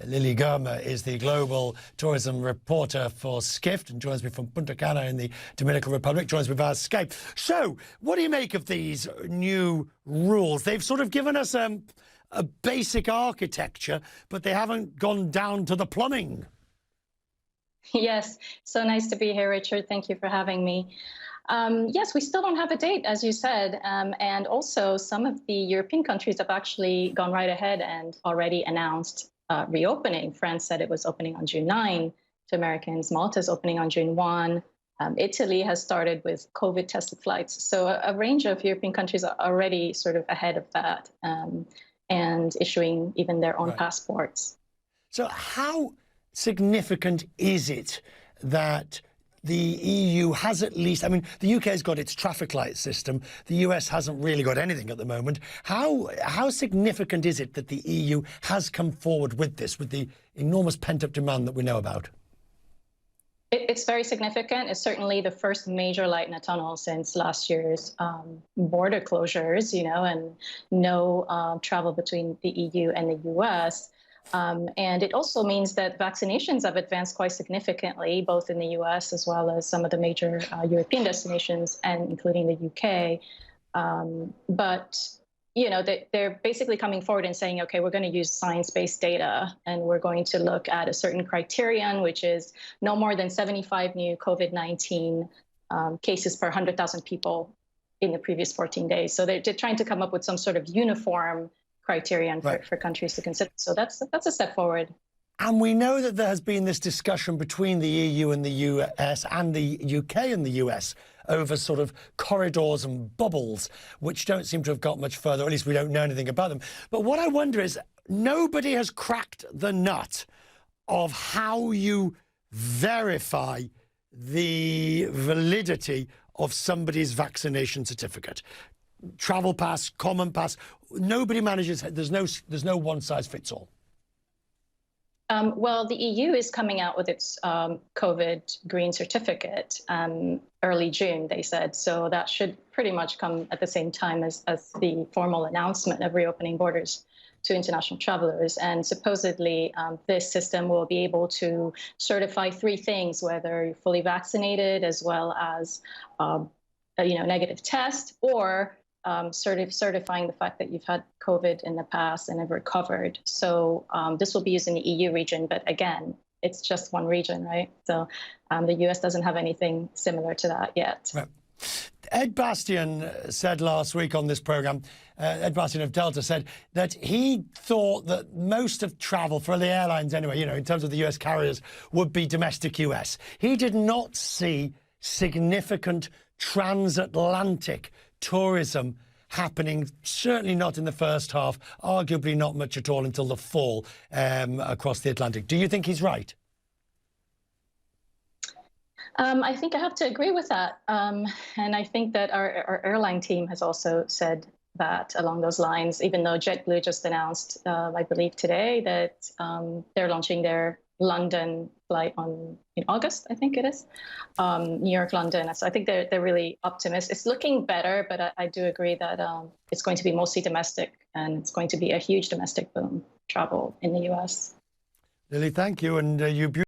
Lily Girma is the global tourism reporter for Skift and joins me from Punta Cana in the Dominican Republic, joins me via Skype. So, what do you make of these new rules? They've sort of given us a basic architecture, but they haven't gone down to the plumbing. Yes, so nice to be here, Richard. Thank you for having me. Yes, we still don't have a date, as you said, and also some of the European countries have actually gone right ahead and already announced reopening. France said it was opening on June 9 to Americans. Malta's opening on June 1. Italy has started with COVID-tested flights. So a range of European countries are already sort of ahead of that and issuing even their own passports. So how significant is it that the EU has at least, I mean, the UK has got its traffic light system. The US hasn't really got anything at the moment. How significant is it that the EU has come forward with this, with the enormous pent-up demand that we know about? It's very significant. It's certainly the first major light in a tunnel since last year's border closures, and no travel between the EU and the US. And it also means that vaccinations have advanced quite significantly, both in the US as well as some of the major European destinations, and including the UK. But they're basically coming forward and saying, okay, we're going to use science-based data, and we're going to look at a certain criterion, which is no more than 75 new COVID-19 cases per 100,000 people in the previous 14 days. So they're trying to come up with some sort of uniform criterion for countries to consider. So that's a step forward. And we know that there has been this discussion between the EU and the US and the UK and the US over sort of corridors and bubbles, which don't seem to have got much further, or at least we don't know anything about them. But what I wonder is, nobody has cracked the nut of how you verify the validity of somebody's vaccination certificate. Travel pass, common pass, nobody manages, there's no one size fits all. Well, the EU is coming out with its COVID green certificate early June, they said. So that should pretty much come at the same time as the formal announcement of reopening borders to international travelers. And supposedly this system will be able to certify three things: whether you're fully vaccinated, as well as a negative test, or certifying the fact that you've had COVID in the past and have recovered. So this will be used in the EU region, but again, it's just one region, right? So the US doesn't have anything similar to that yet. Right. Ed Bastian said last week on this programme, Ed Bastian of Delta said that he thought that most of travel, for the airlines anyway, in terms of the US carriers, would be domestic US. He did not see significant transatlantic tourism happening, certainly not in the first half, arguably not much at all until the fall across the Atlantic. Do you think he's right? I think I have to agree with that. And I think that our airline team has also said that along those lines, even though JetBlue just announced, I believe today, that they're launching their London flight in August, I think it is, New York, London. So I think they're really optimistic. It's looking better, but I do agree that it's going to be mostly domestic, and it's going to be a huge domestic boom travel in the US. Lily, thank you, and you